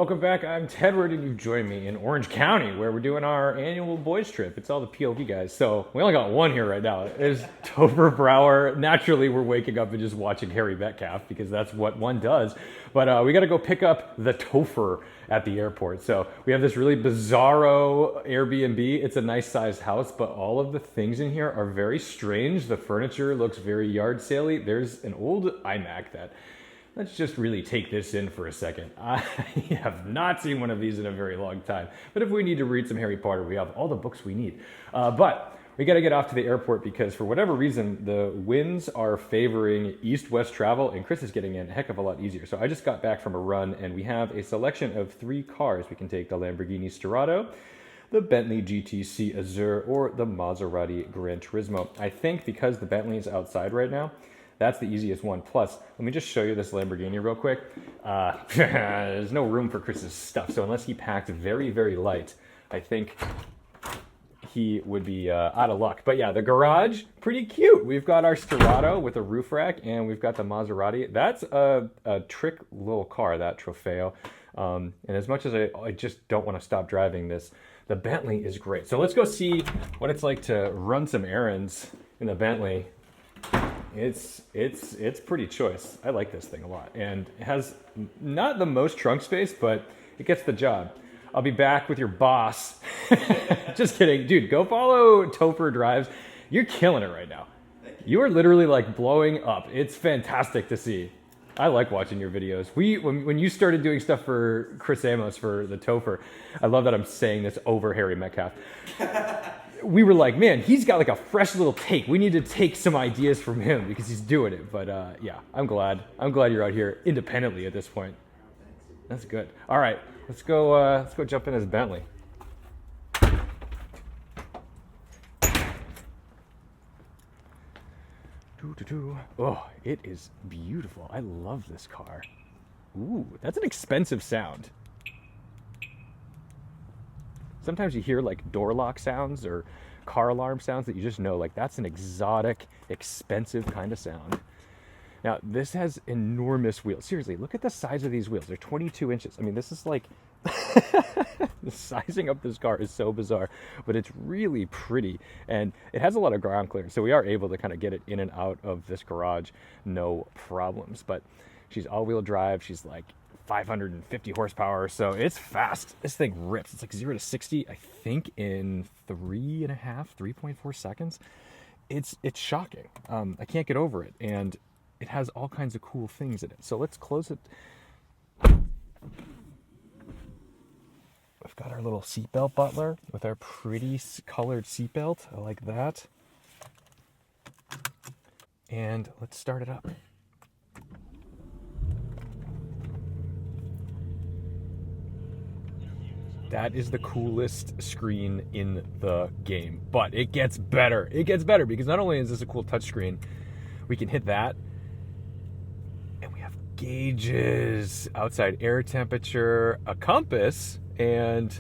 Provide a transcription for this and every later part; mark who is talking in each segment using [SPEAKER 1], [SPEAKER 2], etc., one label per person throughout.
[SPEAKER 1] welcome back. I'm Tedward, and you've joined me in Orange County, where we're doing our annual boys trip. It's all the POV guys. So we only got one here right now. It's Topher Brower. Naturally, we're waking up and just watching Harry Metcalf because that's what one does. But we got to go pick up the Topher at the airport. So we have this really bizarro Airbnb. It's a nice sized house, but all of the things in here are very strange. The furniture looks very yard saley. There's an old iMac that... Let's just really take this in for a second. I have not seen one of these in a very long time. But if we need to read some Harry Potter, we have all the books we need. But we got to get off to the airport because for whatever reason, the winds are favoring east-west travel, and Chris is getting in a heck of a lot easier. So I just got back from a run, and we have a selection of 3 cars. We can take the Lamborghini Stirato, the Bentley GTC Azure, or the Maserati Gran Turismo. I think because the Bentley is outside right now, that's the easiest one. Plus, let me just show you this Lamborghini real quick. There's no room for Chris's stuff, so unless he packed very, very light, I think he would be out of luck. But yeah, the garage, pretty cute. We've got our Stirato with a roof rack, and we've got the Maserati. That's a trick little car, that Trofeo. And as much as I just don't want to stop driving this, the Bentley is great. So let's go see what it's like to run some errands in the Bentley. It's pretty choice. I like this thing a lot, and it has not the most trunk space, but it gets the job. I'll be back with your boss. Just kidding, dude. Go follow Topher Drives. You're killing it right now. You are literally like blowing up. It's fantastic to see. I like watching your videos. When you started doing stuff for Chris Amos for the Topher, I love that I'm saying this over Harry Metcalf. We were like, man, he's got like a fresh little take. We need to take some ideas from him because he's doing it. But yeah, I'm glad you're out here independently at this point. That's good. All right, let's go jump in his Bentley. Oh, it is beautiful. I love this car. Ooh, that's an expensive sound. Sometimes you hear like door lock sounds or car alarm sounds that you just know like that's an exotic, expensive kind of sound. Now, this has enormous wheels. Seriously, look at the size of these wheels. They're 22 inches. I mean, this is like... The sizing of this car is so bizarre, but it's really pretty, and it has a lot of ground clearance, so we are able to kind of get it in and out of this garage, no problems. But she's all-wheel drive. She's like 550 horsepower, so it's fast. This thing rips. It's like 0 to 60, I think, in 3.4 seconds. It's shocking. I can't get over it, and it has all kinds of cool things in it. So let's close it. We've got our little seatbelt butler with our pretty colored seatbelt. I like that. And let's start it up. That is the coolest screen in the game, but it gets better. It gets better because not only is this a cool touchscreen, we can hit that, and we have gauges, outside air temperature, a compass, and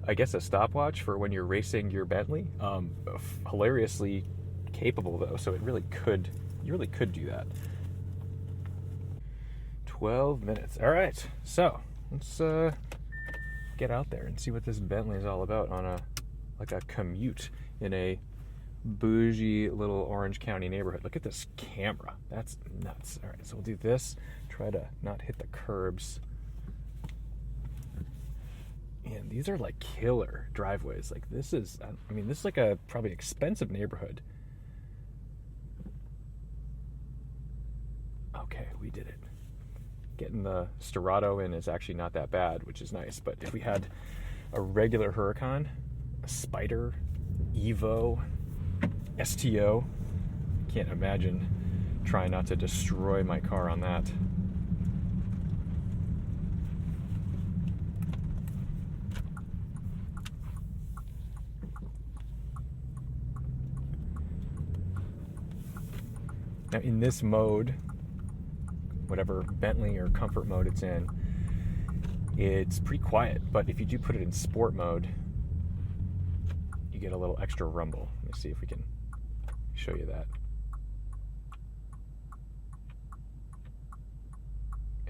[SPEAKER 1] I guess a stopwatch for when you're racing your Bentley. Hilariously capable though, so you really could do that. 12 minutes. All right, so let's get out there and see what this Bentley is all about on a commute in a bougie little Orange County neighborhood. Look at this camera. That's nuts. All right, so we'll do this. Try to not hit the curbs. And these are like killer driveways. Like this is like a probably expensive neighborhood. Okay, we did it. Getting the Stirato in is actually not that bad, which is nice. But if we had a regular Huracan, a Spider, Evo, STO, can't imagine trying not to destroy my car on that. Now in this mode, whatever Bentley or comfort mode it's in, it's pretty quiet. But if you do put it in sport mode, you get a little extra rumble. Let me see if we can show you that.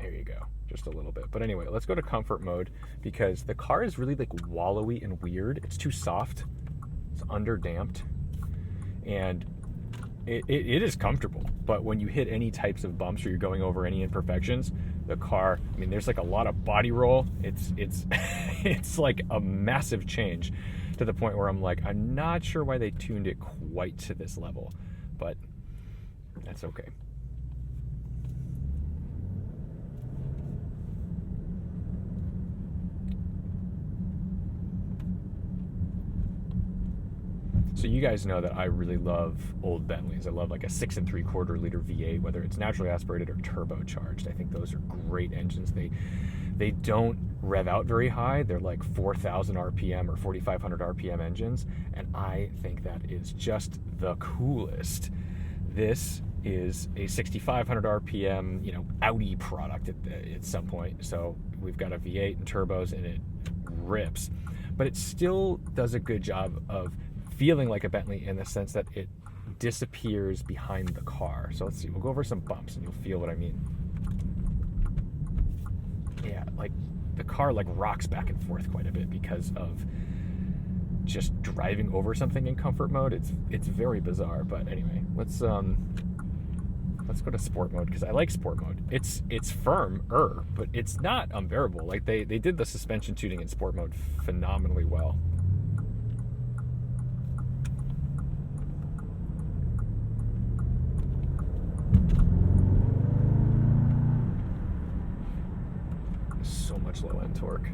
[SPEAKER 1] There you go, just a little bit. But anyway, let's go to comfort mode because the car is really like wallowy and weird. It's too soft, it's underdamped, and it is comfortable. But when you hit any types of bumps or you're going over any imperfections, the car, I mean, there's like a lot of body roll. It's it's like a massive change to the point where I'm like, I'm not sure why they tuned it quite to this level, but that's okay. So you guys know that I really love old Bentleys. I love like a 6 3/4 liter V8, whether it's naturally aspirated or turbocharged. I think those are great engines. They don't rev out very high. They're like 4,000 RPM or 4,500 RPM engines, and I think that is just the coolest. This is a 6,500 RPM, Audi product at some point. So we've got a V8 and turbos, and it rips, but it still does a good job of feeling like a Bentley in the sense that it disappears behind the car. So let's see, we'll go over some bumps and you'll feel what I mean. Yeah, like the car like rocks back and forth quite a bit because of just driving over something in comfort mode. It's very bizarre, but anyway, let's go to sport mode because I like sport mode. It's firmer, but it's not unbearable. Like they did the suspension tuning in sport mode phenomenally well. So much low end torque.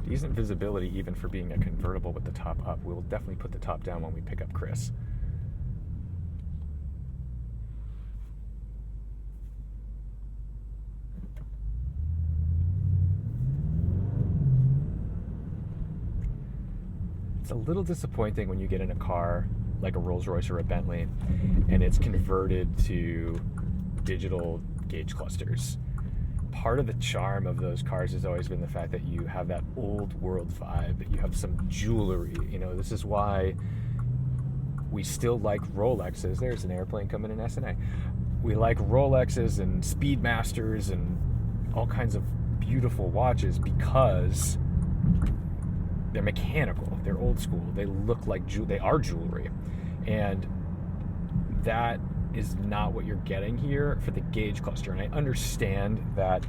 [SPEAKER 1] Decent visibility even for being a convertible with the top up. We'll definitely put the top down when we pick up Chris. It's a little disappointing when you get in a car like a Rolls-Royce or a Bentley and it's converted to digital gauge clusters. Part of the charm of those cars has always been the fact that you have that old world vibe, that you have some jewelry. This is why we still like Rolexes. There's an airplane coming in S&A. We like Rolexes and Speedmasters and all kinds of beautiful watches because they're mechanical, they're old school, they look like they are jewelry, and that is not what you're getting here for the gauge cluster. And I understand that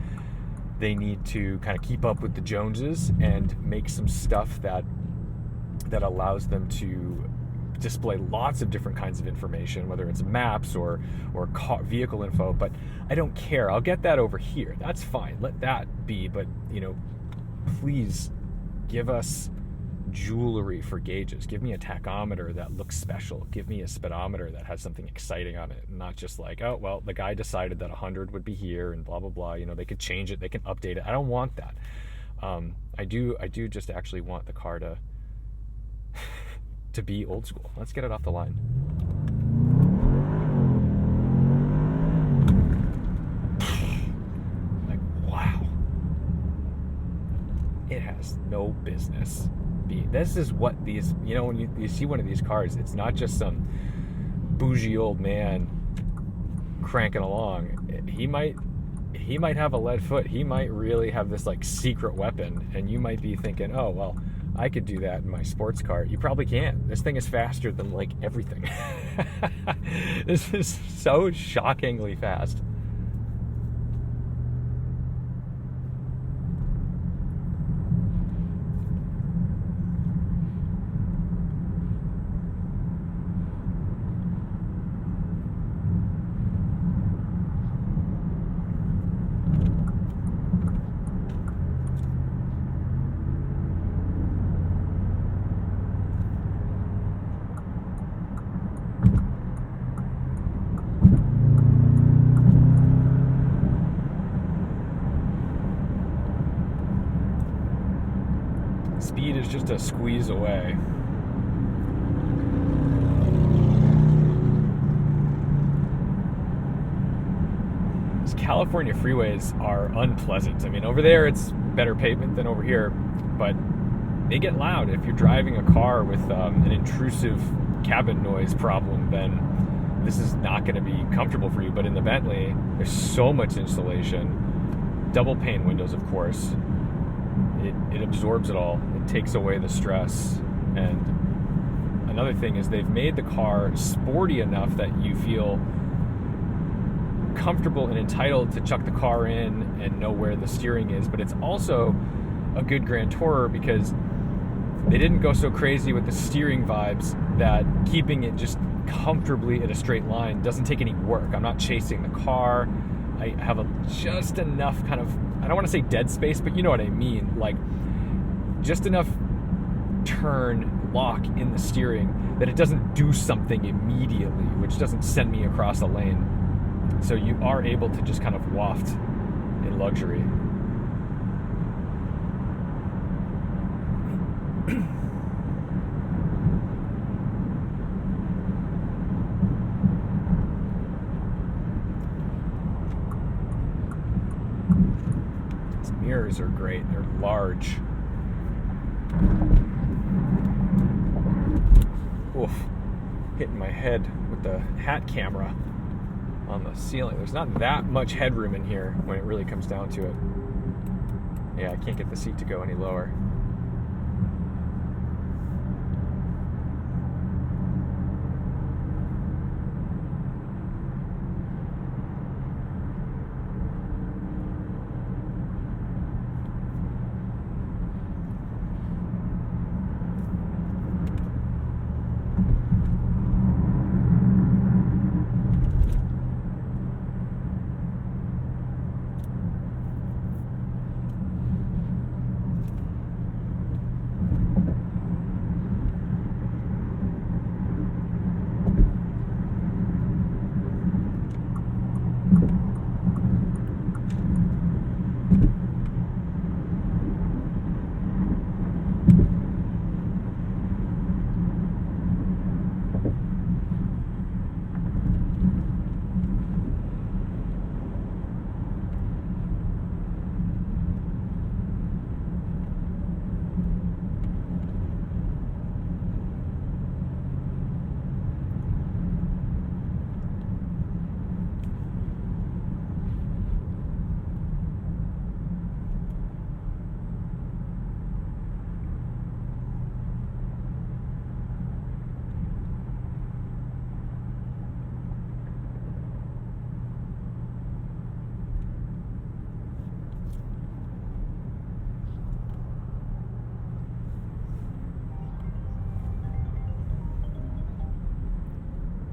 [SPEAKER 1] they need to kind of keep up with the Joneses and make some stuff that allows them to display lots of different kinds of information, whether it's maps or vehicle info, but I don't care. I'll get that over here. That's fine. Let that be, but please give us jewelry for gauges. Give me a tachometer that looks special. Give me a speedometer that has something exciting on it, not just like, oh well, the guy decided that 100 would be here and blah blah blah. They could change it, they can update it. I don't want that. I do just actually want the car to to be old school. Let's get it off the line. Like, wow, it has no business. This is what these, when you see one of these cars, it's not just some bougie old man cranking along. He might have a lead foot. He might really have this like secret weapon, and you might be thinking, oh well, I could do that in my sports car. You probably can't. This thing is faster than like everything. This is so shockingly fast. Speed is just a squeeze away. These California freeways are unpleasant. I mean, over there it's better pavement than over here, but they get loud. If you're driving a car with an intrusive cabin noise problem, then this is not going to be comfortable for you. But in the Bentley, there's so much insulation, double pane windows, of course. It absorbs it all. It takes away the stress. And another thing is they've made the car sporty enough that you feel comfortable and entitled to chuck the car in and know where the steering is. But it's also a good Grand Tourer because they didn't go so crazy with the steering vibes that keeping it just comfortably in a straight line doesn't take any work. I'm not chasing the car. I have just enough kind of, I don't want to say dead space, but you know what I mean. Like just enough turn lock in the steering that it doesn't do something immediately, which doesn't send me across a lane. So you are able to just kind of waft in luxury. These mirrors are great. They're large. Oof. Hitting my head with the hat camera on the ceiling. There's not that much headroom in here when it really comes down to it. Yeah, I can't get the seat to go any lower.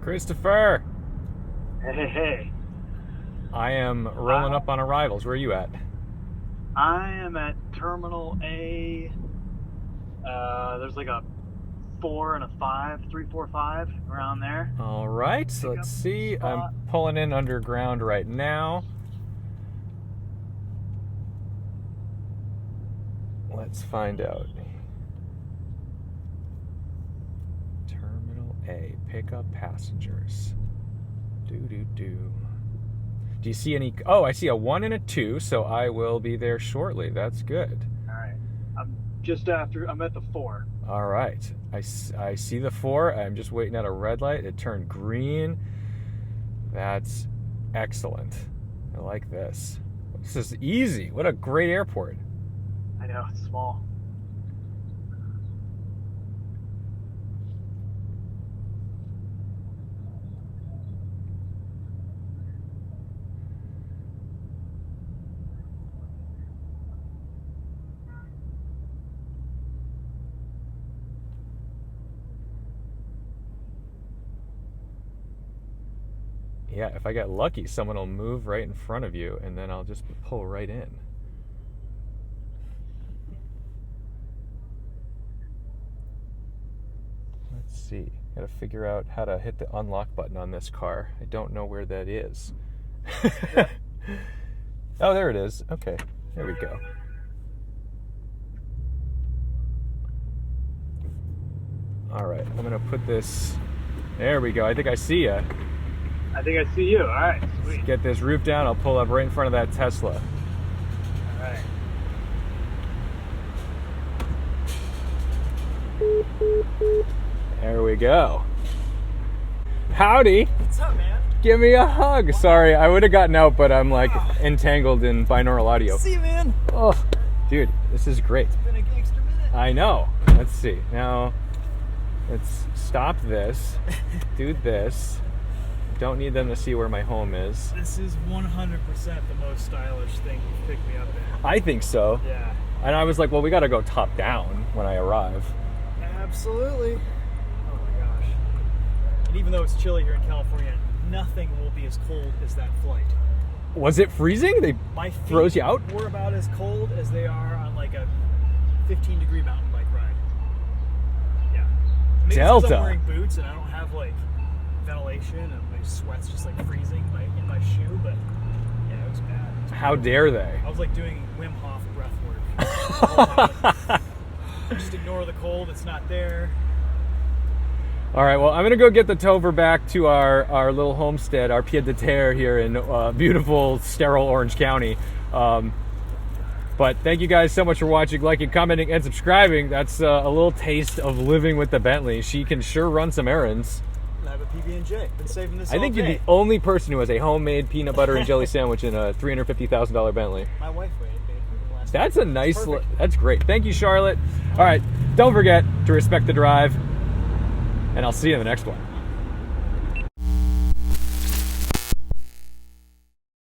[SPEAKER 1] Christopher!
[SPEAKER 2] Hey.
[SPEAKER 1] I am rolling up on arrivals. Where are you at?
[SPEAKER 2] I am at Terminal A. There's like a 4 and a 5, 3, 4, 5 around there.
[SPEAKER 1] All right, so let's see. I'm pulling in underground right now. Let's find out. Terminal A, pick up passengers. Do you see any? Oh, I see a 1 and a 2, so I will be there shortly. That's good.
[SPEAKER 2] All right. I'm at the 4.
[SPEAKER 1] All right. I see the 4. I'm just waiting at a red light. It turned green. That's excellent. I like this. This is easy. What a great airport.
[SPEAKER 2] I know, it's small.
[SPEAKER 1] Yeah, if I get lucky, someone will move right in front of you, and then I'll just pull right in. Let's see. Gotta figure out how to hit the unlock button on this car. I don't know where that is. Oh, there it is. Okay, there we go. All right, I'm gonna put this. There we go. I think I see ya.
[SPEAKER 2] I think I see you. All right, sweet.
[SPEAKER 1] Get this roof down. I'll pull up right in front of that Tesla.
[SPEAKER 2] All right.
[SPEAKER 1] we go. Howdy.
[SPEAKER 3] What's up, man?
[SPEAKER 1] Give me a hug. Sorry, I would have gotten out, but I'm like entangled in binaural audio.
[SPEAKER 3] See you, man.
[SPEAKER 1] Oh, dude, this is great.
[SPEAKER 3] It's been a gangster minute.
[SPEAKER 1] I know. Let's see. Now, let's stop this. Do this. Don't need them to see where my home is.
[SPEAKER 3] This is 100% the most stylish thing you've picked me up in.
[SPEAKER 1] I think so.
[SPEAKER 3] Yeah.
[SPEAKER 1] And I was like, well, we got to go top down when I arrive.
[SPEAKER 3] Absolutely. Oh my gosh. And even though it's chilly here in California, nothing will be as cold as that flight.
[SPEAKER 1] Was it freezing? They
[SPEAKER 3] My feet
[SPEAKER 1] froze you out?
[SPEAKER 3] were about as cold as they are on like a 15-degree mountain bike ride. Yeah. Maybe
[SPEAKER 1] Delta.
[SPEAKER 3] It's 'cause I'm wearing boots and I don't have like ventilation and my sweat's just like freezing in my shoe, but yeah, it was bad. It was
[SPEAKER 1] How dare they?
[SPEAKER 3] I was like doing Wim Hof breath work. Just ignore the cold, it's not there.
[SPEAKER 1] All right, well, I'm going to go get the Topher back to our little homestead, our pied de terre here in beautiful, sterile Orange County. But thank you guys so much for watching, liking, commenting, and subscribing. That's a little taste of living with the Bentley. She can sure run some errands.
[SPEAKER 3] I have a PB&J. Been saving this
[SPEAKER 1] I think you're the only person who has a homemade peanut butter and jelly sandwich in a $350,000 Bentley.
[SPEAKER 3] My wife made it last
[SPEAKER 1] That's
[SPEAKER 3] night.
[SPEAKER 1] a nice,
[SPEAKER 3] Perfect.
[SPEAKER 1] that's great. Thank you, Charlotte. All right, don't forget to respect the drive, and I'll see you in the next one.